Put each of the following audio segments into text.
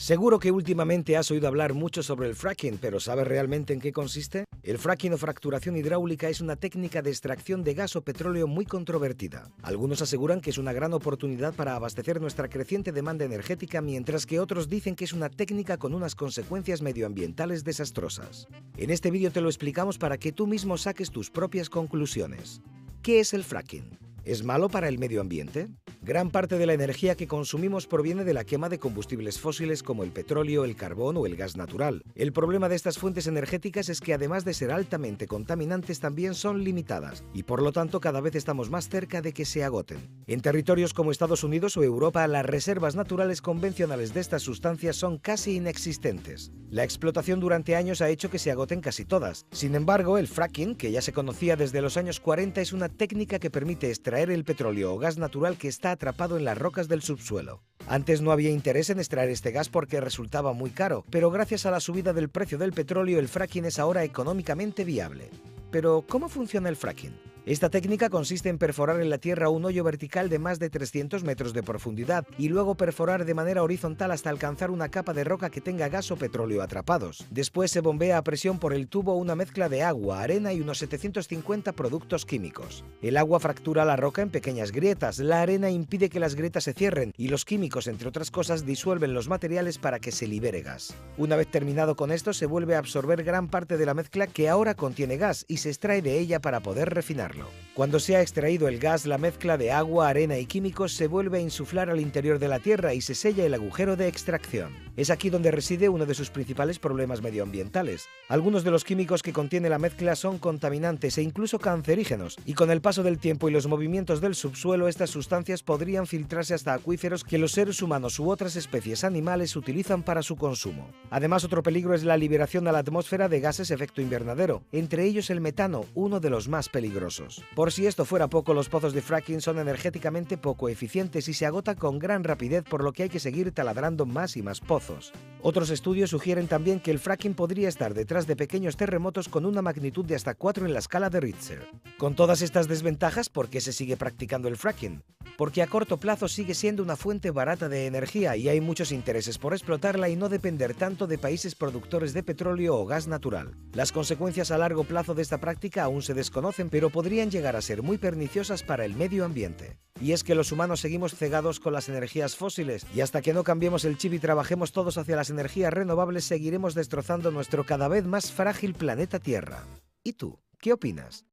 Seguro que últimamente has oído hablar mucho sobre el fracking, pero ¿sabes realmente en qué consiste? El fracking o fracturación hidráulica es una técnica de extracción de gas o petróleo muy controvertida. Algunos aseguran que es una gran oportunidad para abastecer nuestra creciente demanda energética, mientras que otros dicen que es una técnica con unas consecuencias medioambientales desastrosas. En este vídeo te lo explicamos para que tú mismo saques tus propias conclusiones. ¿Qué es el fracking? ¿Es malo para el medio ambiente? Gran parte de la energía que consumimos proviene de la quema de combustibles fósiles como el petróleo, el carbón o el gas natural. El problema de estas fuentes energéticas es que además de ser altamente contaminantes también son limitadas y por lo tanto cada vez estamos más cerca de que se agoten. En territorios como Estados Unidos o Europa, las reservas naturales convencionales de estas sustancias son casi inexistentes. La explotación durante años ha hecho que se agoten casi todas. Sin embargo, el fracking, que ya se conocía desde los años 40, es una técnica que permite extraer el petróleo o gas natural que está atrapado en las rocas del subsuelo. Antes no había interés en extraer este gas porque resultaba muy caro, pero gracias a la subida del precio del petróleo, el fracking es ahora económicamente viable. Pero, ¿cómo funciona el fracking? Esta técnica consiste en perforar en la tierra un hoyo vertical de más de 300 metros de profundidad y luego perforar de manera horizontal hasta alcanzar una capa de roca que tenga gas o petróleo atrapados. Después se bombea a presión por el tubo una mezcla de agua, arena y unos 750 productos químicos. El agua fractura la roca en pequeñas grietas, la arena impide que las grietas se cierren y los químicos, entre otras cosas, disuelven los materiales para que se libere gas. Una vez terminado con esto, se vuelve a absorber gran parte de la mezcla que ahora contiene gas y se extrae de ella para poder refinarlo. Cuando se ha extraído el gas, la mezcla de agua, arena y químicos se vuelve a insuflar al interior de la tierra y se sella el agujero de extracción. Es aquí donde reside uno de sus principales problemas medioambientales. Algunos de los químicos que contiene la mezcla son contaminantes e incluso cancerígenos, y con el paso del tiempo y los movimientos del subsuelo, estas sustancias podrían filtrarse hasta acuíferos que los seres humanos u otras especies animales utilizan para su consumo. Además, otro peligro es la liberación a la atmósfera de gases efecto invernadero, entre ellos el metano, uno de los más peligrosos. Por si esto fuera poco, los pozos de fracking son energéticamente poco eficientes y se agotan con gran rapidez, por lo que hay que seguir taladrando más y más pozos. Otros estudios sugieren también que el fracking podría estar detrás de pequeños terremotos con una magnitud de hasta 4 en la escala de Richter. Con todas estas desventajas, ¿por qué se sigue practicando el fracking? Porque a corto plazo sigue siendo una fuente barata de energía y hay muchos intereses por explotarla y no depender tanto de países productores de petróleo o gas natural. Las consecuencias a largo plazo de esta práctica aún se desconocen, pero podrían llegar a ser muy perniciosas para el medio ambiente. Y es que los humanos seguimos cegados con las energías fósiles y hasta que no cambiemos el chip y trabajemos todos hacia las energías renovables seguiremos destrozando nuestro cada vez más frágil planeta Tierra. ¿Y tú? ¿Qué opinas?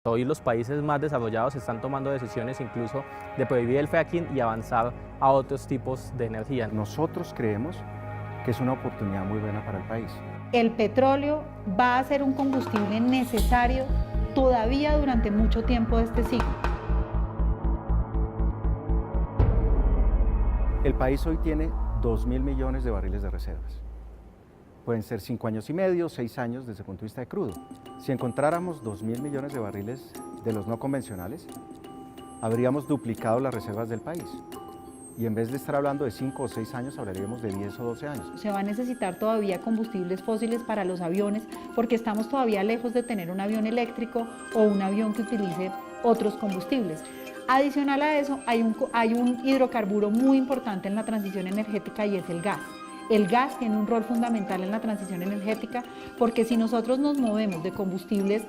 Hoy los países más desarrollados están tomando decisiones incluso de prohibir el fracking y avanzar a otros tipos de energía. Nosotros creemos que es una oportunidad muy buena para el país. El petróleo va a ser un combustible necesario todavía durante mucho tiempo de este siglo. El país hoy tiene 2.000 millones de barriles de reservas. Pueden ser 5 años y medio, 6 años desde el punto de vista de crudo. Si encontráramos 2.000 millones de barriles de los no convencionales, habríamos duplicado las reservas del país. Y en vez de estar hablando de 5 o 6 años, hablaríamos de 10 o 12 años. Se va a necesitar todavía combustibles fósiles para los aviones porque estamos todavía lejos de tener un avión eléctrico o un avión que utilice otros combustibles. Adicional a eso, hay un hidrocarburo muy importante en la transición energética y es el gas. El gas tiene un rol fundamental en la transición energética porque si nosotros nos movemos de combustibles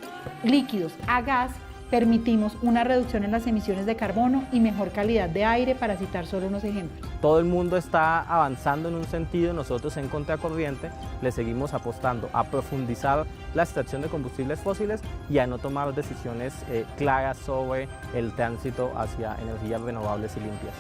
líquidos a gas, permitimos una reducción en las emisiones de carbono y mejor calidad de aire, para citar solo unos ejemplos. Todo el mundo está avanzando en un sentido, nosotros en contracorriente le seguimos apostando a profundizar la extracción de combustibles fósiles y a no tomar decisiones claras sobre el tránsito hacia energías renovables y limpias.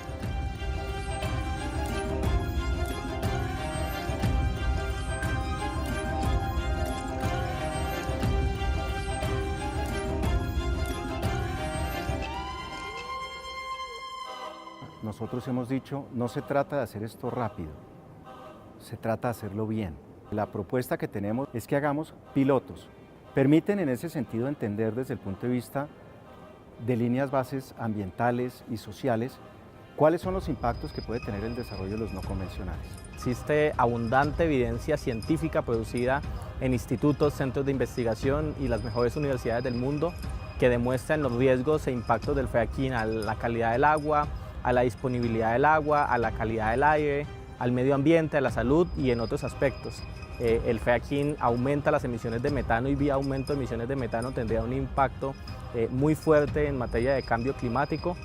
Nosotros hemos dicho, no se trata de hacer esto rápido, se trata de hacerlo bien. La propuesta que tenemos es que hagamos pilotos. Permiten en ese sentido entender desde el punto de vista de líneas bases ambientales y sociales ¿Cuáles son los impactos que puede tener el desarrollo de los no convencionales? Existe abundante evidencia científica producida en institutos, centros de investigación y las mejores universidades del mundo que demuestran los riesgos e impactos del fracking a la calidad del agua, a la disponibilidad del agua, a la calidad del aire, al medio ambiente, a la salud y en otros aspectos. El fracking aumenta las emisiones de metano y vía aumento de emisiones de metano tendría un impacto muy fuerte en materia de cambio climático.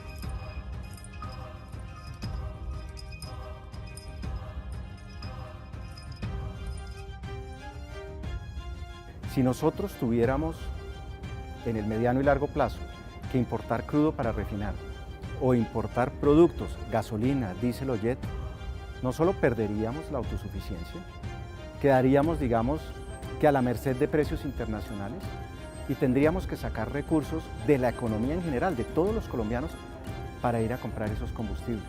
Si nosotros tuviéramos en el mediano y largo plazo que importar crudo para refinar o importar productos, gasolina, diésel o jet, no solo perderíamos la autosuficiencia, quedaríamos, digamos, que a la merced de precios internacionales y tendríamos que sacar recursos de la economía en general, de todos los colombianos, para ir a comprar esos combustibles.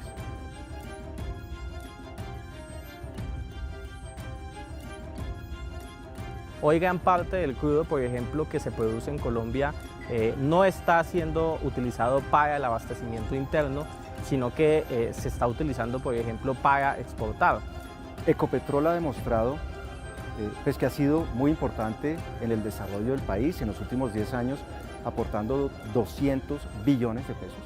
Hoy gran parte del crudo, por ejemplo, que se produce en Colombia no está siendo utilizado para el abastecimiento interno, sino que se está utilizando, por ejemplo, para exportar. Ecopetrol ha demostrado pues que ha sido muy importante en el desarrollo del país en los últimos 10 años, aportando 200 billones de pesos.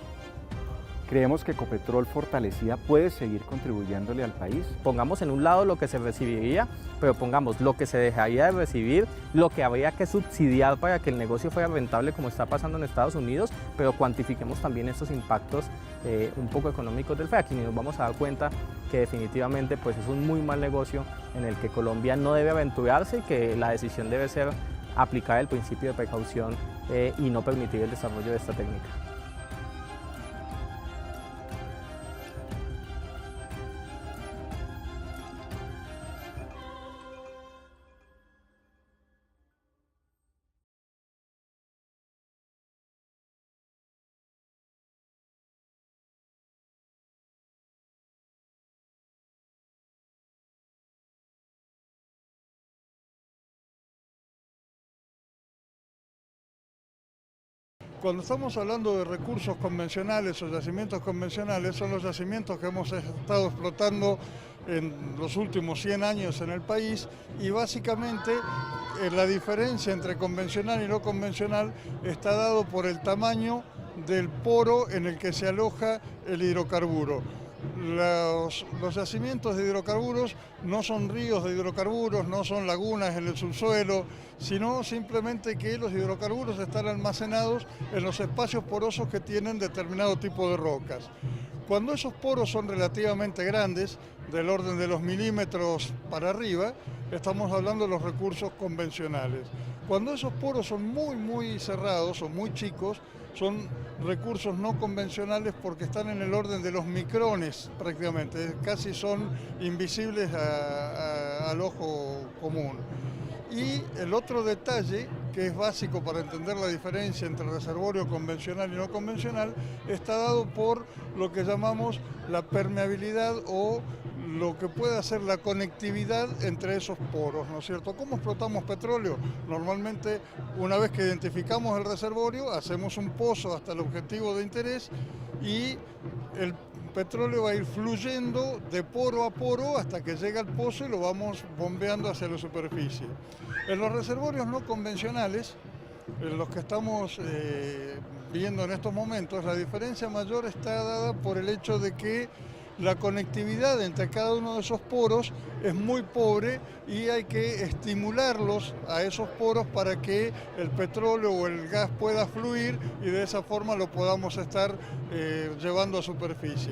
Creemos que Ecopetrol fortalecida puede seguir contribuyéndole al país. Pongamos en un lado lo que se recibiría, pero pongamos lo que se dejaría de recibir, lo que habría que subsidiar para que el negocio fuera rentable como está pasando en Estados Unidos, pero cuantifiquemos también estos impactos un poco económicos del fracking y nos vamos a dar cuenta que definitivamente pues, es un muy mal negocio en el que Colombia no debe aventurarse y que la decisión debe ser aplicar el principio de precaución y no permitir el desarrollo de esta técnica. Cuando estamos hablando de recursos convencionales o yacimientos convencionales, son los yacimientos que hemos estado explotando en los últimos 100 años en el país y básicamente la diferencia entre convencional y no convencional está dado por el tamaño del poro en el que se aloja el hidrocarburo. Los yacimientos de hidrocarburos no son ríos de hidrocarburos, no son lagunas en el subsuelo, sino simplemente que los hidrocarburos están almacenados en los espacios porosos que tienen determinado tipo de rocas. Cuando esos poros son relativamente grandes, del orden de los milímetros para arriba, estamos hablando de los recursos convencionales. Cuando esos poros son muy cerrados o muy chicos, son recursos no convencionales porque están en el orden de los micrones prácticamente, casi son invisibles al ojo común. Y el otro detalle, que es básico para entender la diferencia entre reservorio convencional y no convencional, está dado por lo que llamamos la permeabilidad o lo que puede hacer la conectividad entre esos poros, ¿no es cierto? ¿Cómo explotamos petróleo? Normalmente, una vez que identificamos el reservorio, hacemos un pozo hasta el objetivo de interés y el petróleo va a ir fluyendo de poro a poro hasta que llega al pozo y lo vamos bombeando hacia la superficie. En los reservorios no convencionales, en los que estamos viendo en estos momentos, la diferencia mayor está dada por el hecho de que la conectividad entre cada uno de esos poros es muy pobre y hay que estimularlos a esos poros para que el petróleo o el gas pueda fluir y de esa forma lo podamos estar llevando a superficie.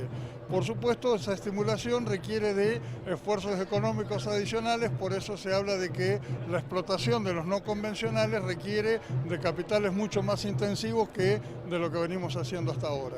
Por supuesto, esa estimulación requiere de esfuerzos económicos adicionales, por eso se habla de que la explotación de los no convencionales requiere de capitales mucho más intensivos que de lo que venimos haciendo hasta ahora.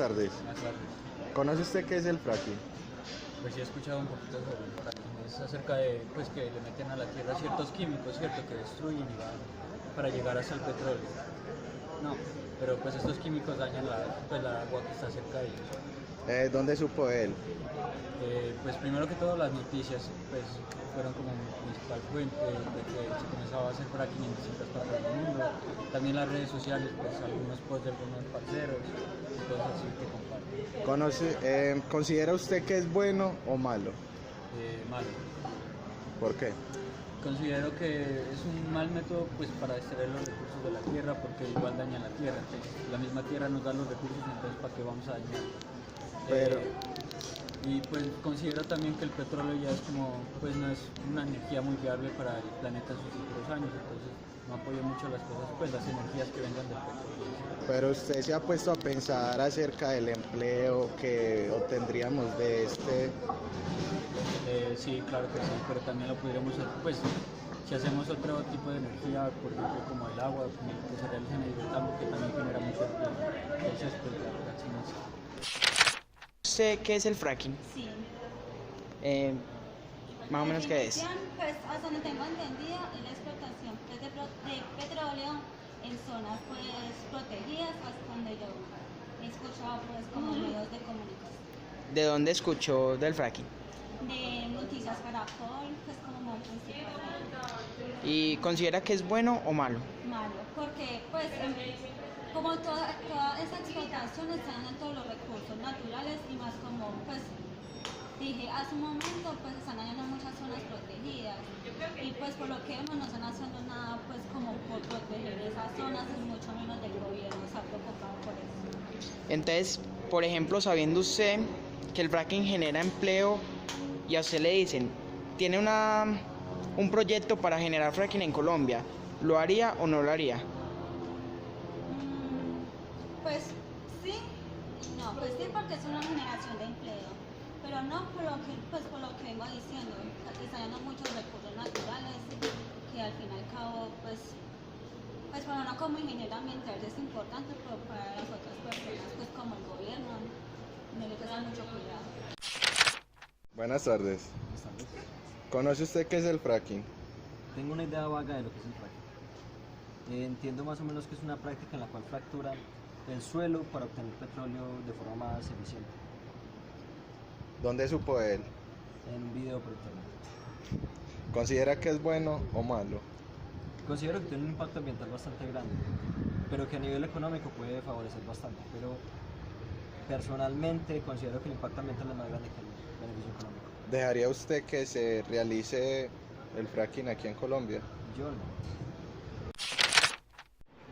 tardes. Buenas tardes. ¿Conoce usted qué es el fracking? Pues sí he escuchado un poquito sobre el fracking. Es acerca de pues, que le meten a la tierra ciertos químicos, ¿cierto? Que destruyen y van para llegar hasta el petróleo. No, pero pues estos químicos dañan la agua que está cerca de ellos. ¿Dónde supo él? Pues primero que todo las noticias pues, fueron como mi principal fuente de que se comenzaba a hacer fracking en distintas partes del mundo. También las redes sociales, pues algunos posts de algunos parceros y cosas así que comparten. ¿Considera usted que es bueno o malo? Malo. ¿Por qué? Considero que es un mal método pues, para extraer los recursos de la tierra porque igual daña la tierra. Entonces, la misma tierra nos da los recursos, entonces ¿para qué vamos a dañar? Pero... y pues considero también que el petróleo ya es como, pues no es una energía muy viable para el planeta en sus futuros años, entonces no apoyo mucho las cosas, pues las energías que vengan del petróleo. Pero usted se ha puesto a pensar acerca del empleo que obtendríamos de este... Sí, claro que sí, pero también lo podríamos hacer, pues si hacemos otro tipo de energía, por ejemplo como el agua, como que se realiza en el hidrocarburos, que también genera mucho empleo. Entonces, pues la verdad sí no sé. ¿Sé qué es el fracking? Sí. Más o menos qué es. Pues hasta donde tengo entendido es la explotación pues, de petróleo en zonas pues protegidas, hasta donde yo he escuchado pues como medios de comunicación. ¿De dónde escuchó del fracking? De Noticias Caracol, pues como principalmente. ¿Y considera que es bueno o malo? Malo, porque pues como toda esa explotación está en todos los recursos naturales y más como pues dije hace un momento pues están dañando muchas zonas protegidas y pues por lo que vemos no están haciendo nada pues como por proteger esas zonas y mucho menos del gobierno se ha preocupado por eso. Entonces, por ejemplo, sabiendo usted que el fracking genera empleo y a usted le dicen, tiene un proyecto para generar fracking en Colombia, ¿lo haría o no lo haría? Pues sí y no, pues sí porque es una generación de empleo, pero no por lo que vengo diciendo, están dando muchos recursos naturales que al fin y al cabo pues para uno como ingeniero ambiental es importante, pero para las otras personas pues como el gobierno no le presta mucho cuidado. Buenas tardes. Buenas tardes. ¿Conoce usted qué es el fracking? Tengo una idea vaga de lo que es el fracking. Entiendo más o menos que es una práctica en la cual fracturan el suelo para obtener petróleo de forma más eficiente. ¿Dónde supo él? En un video por internet. ¿Considera que es bueno o malo? Considero que tiene un impacto ambiental bastante grande, pero que a nivel económico puede favorecer bastante. Pero personalmente considero que el impacto ambiental es más grande que el beneficio económico. ¿Dejaría usted que se realice el fracking aquí en Colombia? Yo no.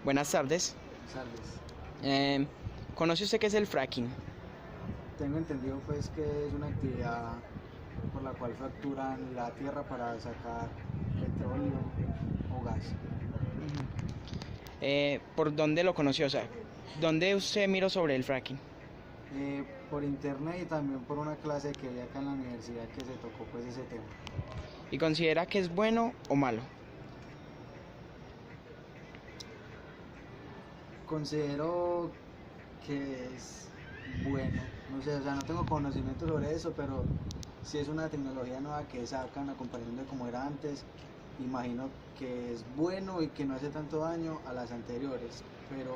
Buenas tardes. Salves. ¿Conoce usted qué es el fracking? Tengo entendido pues que es una actividad por la cual fracturan la tierra para sacar petróleo o gas. ¿Por dónde lo conoció? O sea, ¿dónde usted miró sobre el fracking? Por internet y también por una clase que vi acá en la universidad que se tocó pues ese tema. ¿Y considera que es bueno o malo? Considero que es bueno, no sé, o sea, no tengo conocimiento sobre eso, pero si es una tecnología nueva que sacan a comparación de como era antes, imagino que es bueno y que no hace tanto daño a las anteriores, pero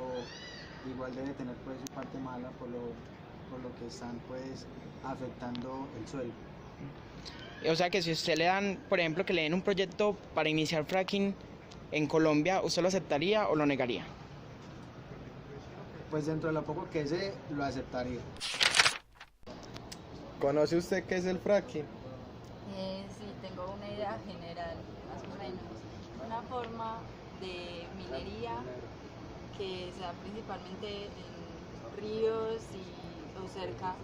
igual debe tener pues su parte mala por lo que están pues afectando el suelo. O sea que si usted le dan, por ejemplo, que le den un proyecto para iniciar fracking en Colombia, ¿usted lo aceptaría o lo negaría? Pues dentro de lo poco que sé, lo aceptaría. ¿Conoce usted qué es el fracking? Sí, tengo una idea general, más o menos. Una forma de minería que se da principalmente en ríos o cerca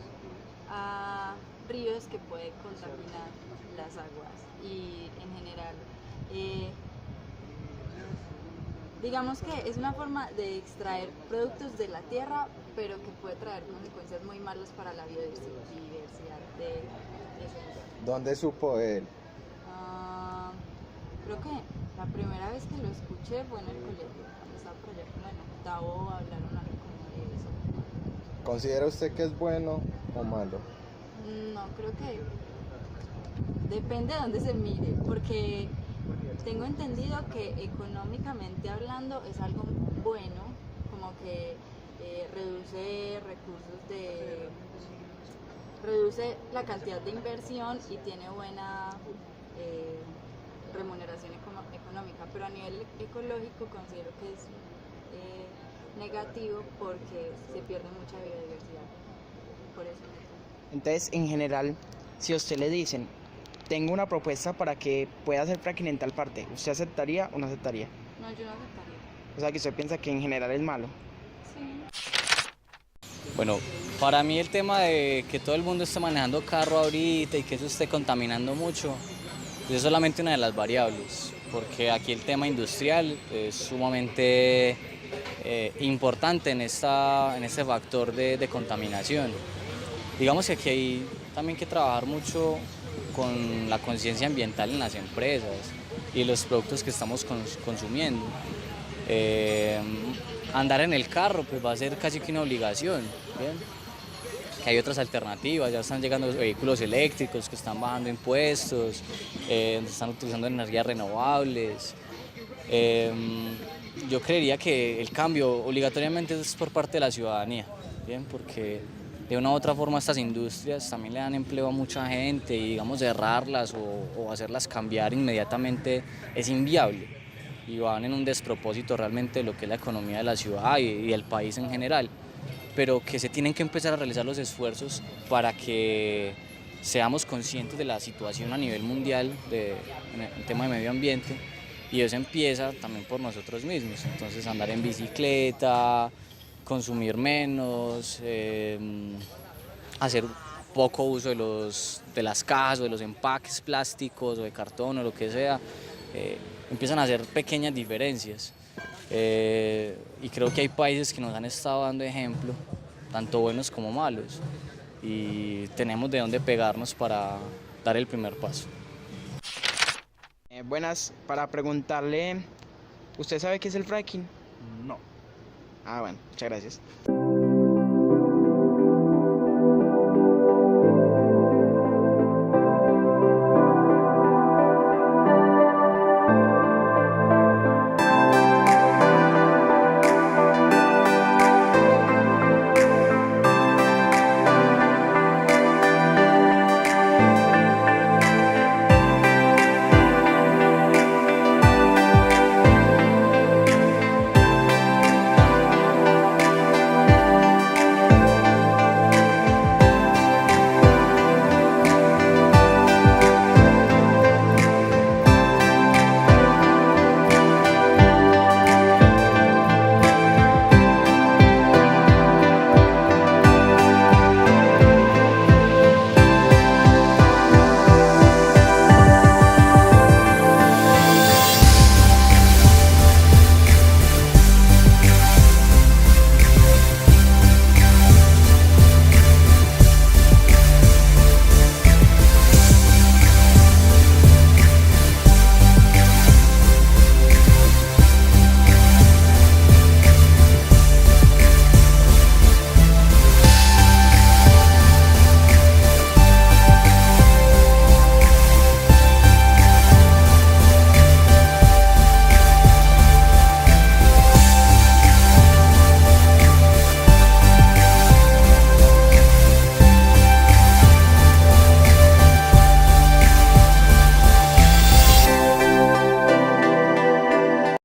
a ríos que pueden contaminar las aguas y en general digamos que es una forma de extraer productos de la tierra, pero que puede traer consecuencias muy malas para la biodiversidad de ese lugar. ¿Dónde supo él? Creo que la primera vez que lo escuché fue en el colegio, cuando estaba por allá como en octavo, hablaron algo como de eso. ¿Considera usted que es bueno o malo? No, creo que depende de dónde se mire, porque tengo entendido que económicamente hablando es algo bueno, como que reduce reduce la cantidad de inversión y tiene buena remuneración económica, pero a nivel ecológico considero que es negativo porque se pierde mucha biodiversidad. Por eso. Entonces, en general, si a usted le dicen, tengo una propuesta para que pueda hacer fracking en tal parte, ¿usted aceptaría o no aceptaría? No, yo no aceptaría. O sea, que usted piensa que en general es malo. Sí. Bueno, para mí el tema de que todo el mundo esté manejando carro ahorita y que eso esté contaminando mucho, pues es solamente una de las variables, porque aquí el tema industrial es sumamente importante en este factor de contaminación. Digamos que aquí hay también que trabajar mucho con la conciencia ambiental en las empresas y los productos que estamos consumiendo. Andar en el carro pues va a ser casi que una obligación, ¿bien? Que hay otras alternativas, ya están llegando los vehículos eléctricos que están bajando impuestos, están utilizando energías renovables. Yo creería que el cambio obligatoriamente es por parte de la ciudadanía, ¿bien? Porque de una u otra forma estas industrias también le dan empleo a mucha gente y digamos cerrarlas o hacerlas cambiar inmediatamente es inviable y van en un despropósito realmente de lo que es la economía de la ciudad y del país en general, pero que se tienen que empezar a realizar los esfuerzos para que seamos conscientes de la situación a nivel mundial en el tema de medio ambiente, y eso empieza también por nosotros mismos. Entonces andar en bicicleta, consumir menos, hacer poco uso de las cajas o de los empaques plásticos o de cartón o lo que sea, empiezan a hacer pequeñas diferencias. Y creo que hay países que nos han estado dando ejemplo, tanto buenos como malos, y tenemos de dónde pegarnos para dar el primer paso. Buenas, para preguntarle, ¿usted sabe qué es el fracking? No. Ah, bueno, muchas gracias.